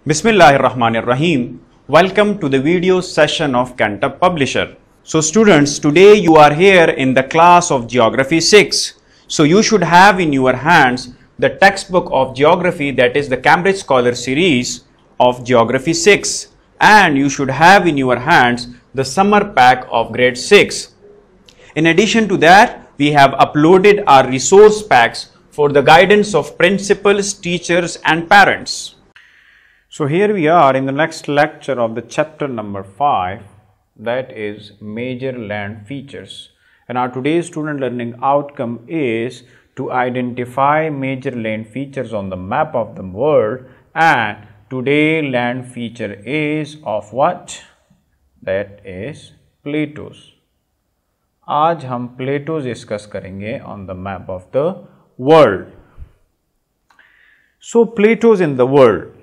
Bismillahirrahmanirrahim. Welcome to the video session of Cantab Publisher. So students, today you are here in the class of Geography 6. So you should have in your hands the textbook of Geography, that is the Cambridge Scholar series of Geography 6. And you should have in your hands the summer pack of grade 6. In addition to that, we have uploaded our resource packs for the guidance of principals, teachers and parents. So here we are in the next lecture of the chapter number 5, that is major land features. And our today's student learning outcome is to identify major land features on the map of the world, and today land feature is of what? That is plateaus. आज हम plateaus discuss करेंगे on the map of the world. So plateaus in the world.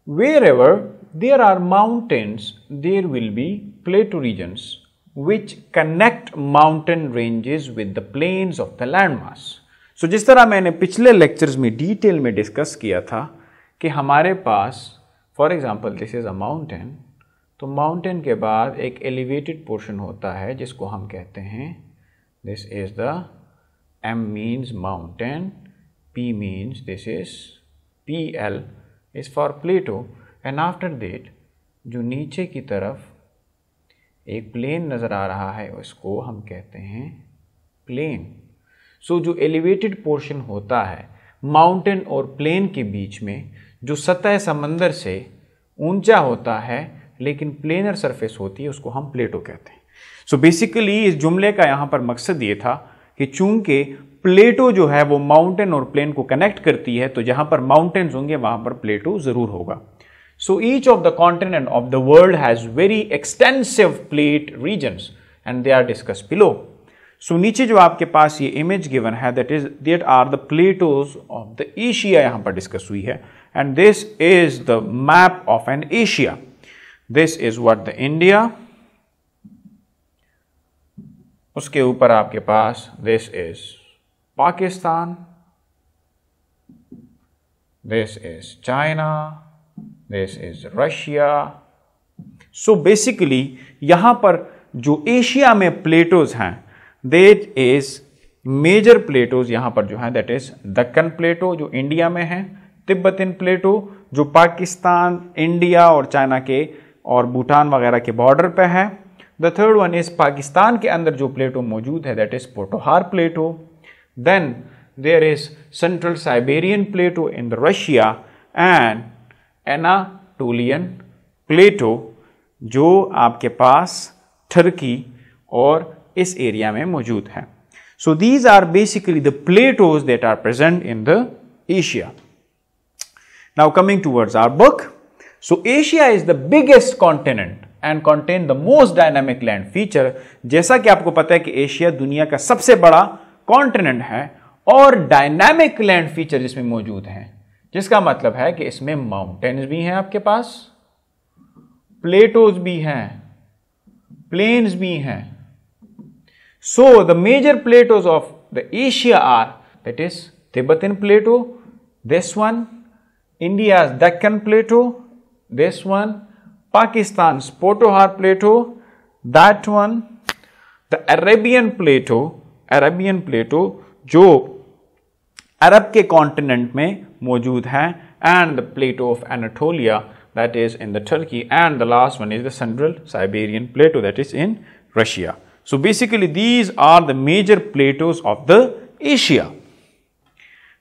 Wherever there are mountains, there will be plateau regions which connect mountain ranges with the plains of the landmass. So जिस तरह मैंने पिछले lectures में detail में discuss किया था कि हमारे पास for example this is a mountain, तो माउंटेन के बाद एक एलिवेटेड पोर्शन होता है जिसको हम कहते हैं this is the M means mountain, P means this is PL is for plateau, and after that जो नीचे की तरफ एक प्लेन नज़र आ रहा है उसको हम कहते हैं प्लेन. सो जो एलिवेटेड पोर्शन होता है माउंटेन और प्लेन के बीच में, जो सतह समंदर से ऊंचा होता है लेकिन प्लेनर सरफेस होती है, उसको हम प्लेटो कहते हैं. सो बेसिकली इस जुमले का यहाँ पर मकसद ये था कि चूंकि प्लेटो जो है वो माउंटेन और प्लेन को कनेक्ट करती है, तो जहां पर माउंटेन्स होंगे वहां पर प्लेटो जरूर होगा. So each of the continent of the world has very extensive plate regions and they are discuss below. So नीचे जो आपके पास ये इमेज गिवन है that are the plateaus of the Asia यहां पर डिस्कस हुई है, and this is the map of an Asia. This is what the India, उसके ऊपर आपके पास this is Pakistan, this is China, this is Russia. So basically यहां पर जो एशिया में प्लेटोज हैं दैट इज मेजर प्लेटोज यहां पर जो है दैट इज दक्कन प्लेटो जो इंडिया में है, तिब्बतन प्लेटो जो पाकिस्तान, इंडिया और चाइना के और भूटान वगैरह के बॉर्डर पे है. The third one is Pakistan के अंदर जो प्लेटो मौजूद है that is Potohar plateau. Then there is Central Siberian Plateau in the Russia and Anatolian Plateau जो आपके पास टर्की और इस एरिया में मौजूद है. So these are basically the plateaus that are present in the Asia. Now coming towards our book. So Asia is the biggest continent and contain the most dynamic land feature. जैसा कि आपको पता है कि Asia दुनिया का सबसे बड़ा कॉन्टिनेंट है और डायनामिक लैंड फीचर इसमें मौजूद हैं, जिसका मतलब है कि इसमें माउंटेन्स भी हैं आपके पास, प्लेटोज भी हैं, प्लेन्स भी हैं. So the major plateaus of the Asia are that is Tibetan plateau, this one, India's Deccan plateau, this one, Pakistan Potohar plateau, that one, the Arabian plateau जो अरब के कॉन्टिनेंट में मौजूद है, and the plateau of Anatolia that is in the Turkey, and the last one is the central Siberian plateau that is in Russia. So basically these are the major plateaus of the Asia.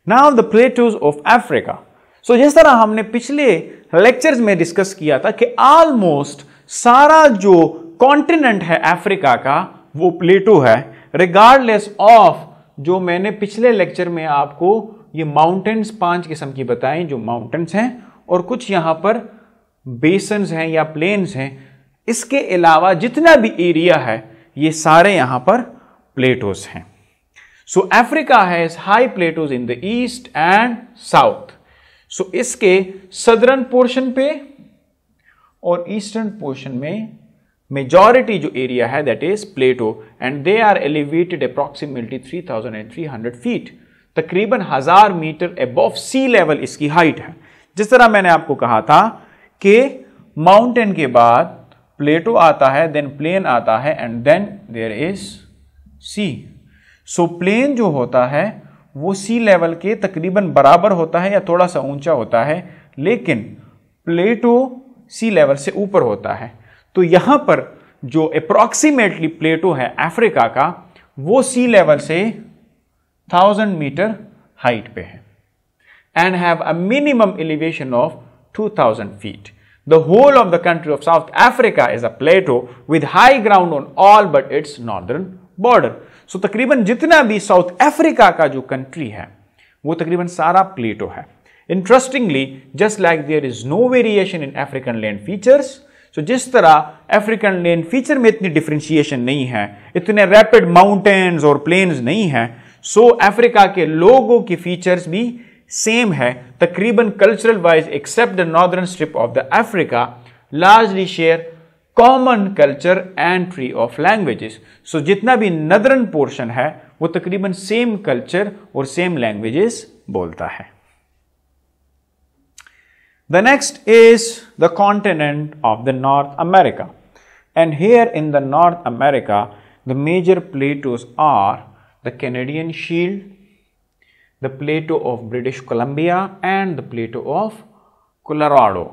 Now the plateaus of Africa. So जिस तरह हमने पिछले lectures में discuss किया था कि almost सारा जो कॉन्टिनेंट है अफ्रीका का वो प्लेटो है, रिगार्डलेस ऑफ जो मैंने पिछले लेक्चर में आपको ये माउंटेन्स 5 किस्म की बताएं जो माउंटेन्स हैं, और कुछ यहां पर बेसन्स हैं या प्लेन्स हैं. इसके अलावा जितना भी एरिया है ये सारे यहां पर प्लेटोज हैं. So Africa has high plateaus in the east and south. So इसके सदर्न पोर्शन पे और ईस्टर्न पोर्शन में मेजॉरिटी जो एरिया है that is plateau, and they are elevated approximately 3300 feet, तकरीबन 1000 मीटर अबव सी लेवल इसकी height है, जिस तरह मैंने आपको कहा था कि माउंटेन के बाद प्लेटो आता है, देन प्लेन आता है, and then there is sea. So plane जो होता है वो सी लेवल के तकरीबन बराबर होता है या थोड़ा सा ऊंचा होता है, लेकिन प्लेटो सी लेवल से ऊपर होता है। तो यहां पर जो अप्रॉक्सीमेटली प्लेटो है अफ्रीका का, वो सी लेवल से 1000 मीटर हाइट पे है and have a minimum elevation of 2000 feet. The whole of the country of South Africa is a plateau with high ground on all but its northern border. So तकरीबन जितना भी south Africa का जो country है वो तकरीबन सारा प्लेटो है। Interestingly, just like there is no variation in African land features, so जिस तरह अफ्रीकन लैंड फीचर में इतनी डिफ्रेंशिएशन नहीं है, इतने रैपिड माउंटेन्स और प्लेन्स नहीं है, सो अफ्रीका के लोगों की फीचर्स भी सेम है तकरीबन cultural wise, except the northern strip of the Africa largely share common culture and tree of languages. So जितना भी नदरन पोर्शन है वो तकरीबन सेम कल्चर और सेम लैंग्वेजेस बोलता है। The next is the continent of the North America, and here in the North America the major plateaus are the Canadian Shield, the plateau of British Columbia, and the plateau of Colorado.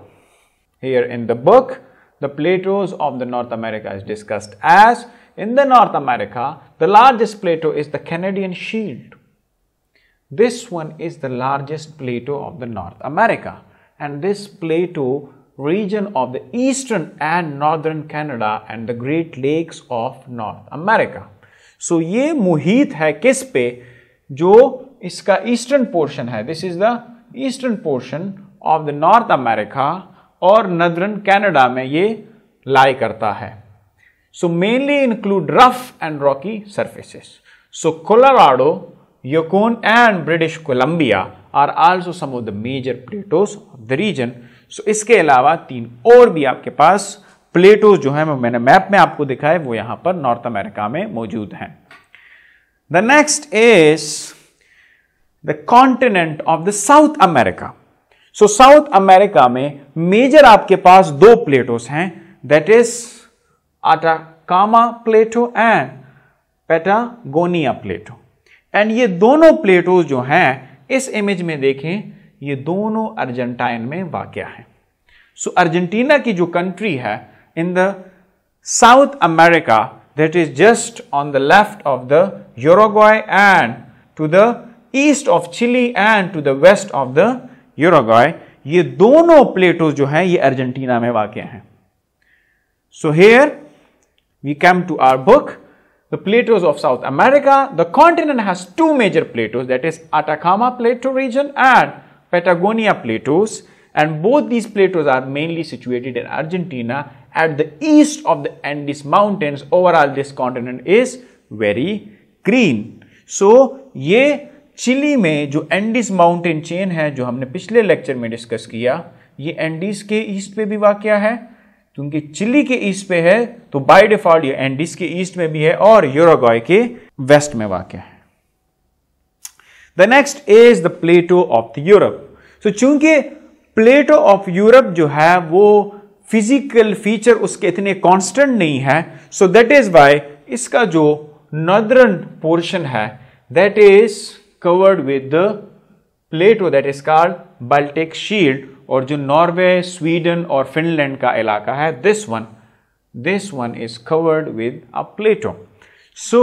Here in the book the plateaus of the North America is discussed as, in the North America the largest plateau is the Canadian Shield. This one is the largest plateau of the North America, and this plateau region of the eastern and northern Canada and the Great Lakes of North America. So ये मुहित है किस पे, जो इसका eastern portion है, this is the eastern portion of the north America और नदरन Canada में ये लाई करता है। So mainly include rough and Rocky surfaces. So Colorado, Yukon and British Columbia are also some of the major plateaus of the region. So इसके अलावा तीन और भी आपके पास प्लेटोज जो है मैंने मैप में आपको दिखाए वो यहां पर नॉर्थ अमेरिका में मौजूद हैं। The next is the continent of the South America. So south America में मेजर आपके पास दो प्लेटोस हैं, that is Atacama Plateau and Patagonia Plateau. And ये दोनों प्लेटोज जो हैं इस इमेज में देखें, ये दोनों अर्जेंटाइन में वाक़या है। सो अर्जेंटीना की जो कंट्री है in the South America, that is just on the left of the Uruguay and to the east of Chile and to the west of the Uruguay, ये दोनों प्लेटोज जो हैं ये अर्जेंटीना में वाक़या हैं। So here we come to our book, the plateaus of South America. The continent has two major plateaus, that is Atacama Plateau region and Patagonia Plateaus, and both these plateaus are mainly situated in Argentina at the east of the Andes Mountains. Overall this continent is very green. So ये chilli में जो Andes mountain chain है जो हमने पिछले lecture में discuss किया, ये एंडीज के ईस्ट पे भी वाक़या है, क्योंकि चिली के ईस्ट पे है तो बाय डिफॉल्ट ये एंडीज के ईस्ट में भी है और यूरुग्वाय के वेस्ट में वाक़या है। The next is the plateau of the Europe. So चूंकि प्लेटो ऑफ यूरोप जो है वो फिजिकल फीचर उसके इतने कांस्टेंट नहीं है, सो दैट इज वाई इसका जो नॉर्दर्न पोर्शन है that is covered with the plateau that is called Baltic shield, और जो नॉर्वे, स्वीडन और फिनलैंड का इलाका है this one is covered with a plateau. So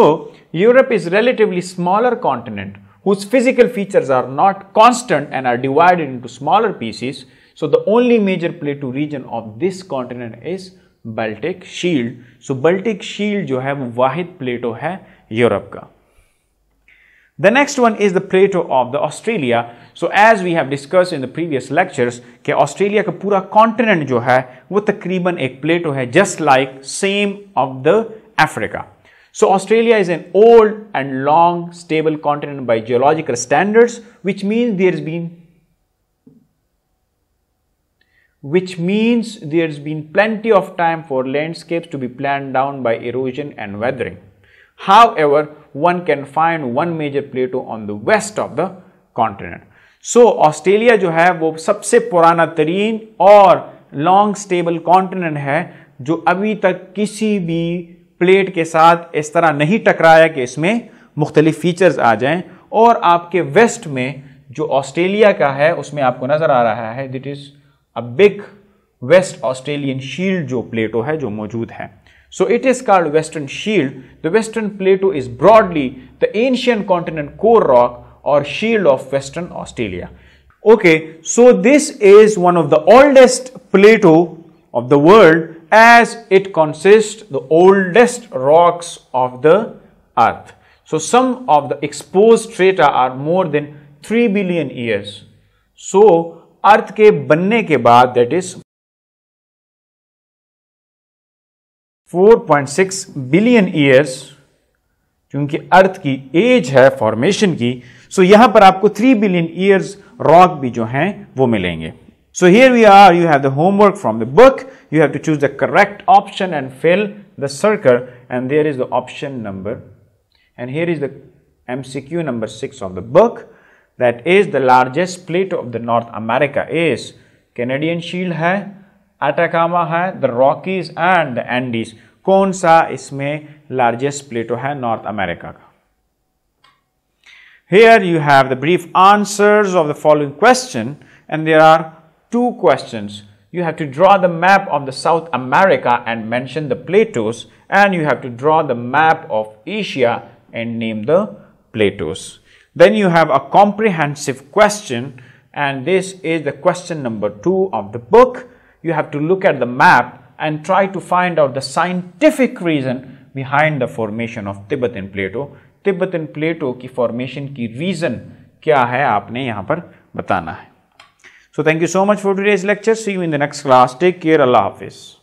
Europe is relatively smaller continent whose physical features are not constant and are divided into smaller pieces. So the only major plateau region of this continent is Baltic Shield. So Baltic Shield जो है वो वाहिद प्लेटो है Europe का। The next one is the plateau of the Australia. So as we have discussed in the previous lectures कि Australia का पूरा continent जो है वो तकरीबन एक प्लेटो है, just like same of the Africa. So Australia is an old and long stable continent by geological standards, which means there's been plenty of time for landscapes to be planned down by erosion and weathering. However, one can find one major plateau on the west of the continent. So Australia जो है वो सबसे पुराना तरीन और long stable continent है जो अभी तक किसी भी प्लेट के साथ इस तरह नहीं टकराया कि इसमें मुख्तलिफ फीचर्स आ जाएं। और आपके वेस्ट में जो ऑस्ट्रेलिया का है उसमें आपको नजर आ रहा है that is a big West Australian shield जो प्लेटो है जो मौजूद है। So it is called western shield. The western plateau is broadly the ancient continent core rock or shield of Western Australia. Okay, so this is one of the oldest plateau of the world as it consists the oldest rocks of the earth. So some of the exposed strata are more than 3 billion years. So अर्थ के बनने के बाद that is 4.6 billion years क्योंकि अर्थ की as है formation की, सो यहां पर आपको 3 बिलियन ईयर्स रॉक भी जो हैं वो मिलेंगे। So here we are, you have the homework from the book, you have to choose the correct option and fill the circle and there is the option number and here is the MCQ number 6 of the book, that is the largest plateau of the North America is Canadian Shield है, Atacama है, the Rockies and the Andes। कौन सा इसमें largest प्लेटो है north America का? Here you have the brief answers of the following question and there are 2 questions. You have to draw the map of the South America and mention the plateaus, and you have to draw the map of Asia and name the plateaus. Then you have a comprehensive question and this is the question number 2 of the book. You have to look at the map and try to find out the scientific reason behind the formation of Tibetan Plateau. Tibetan Plateau की formation की reason क्या है आपने यहाँ पर बताना है। So thank you so much for today's lecture. See you in the next class. Take care. Allah Hafiz.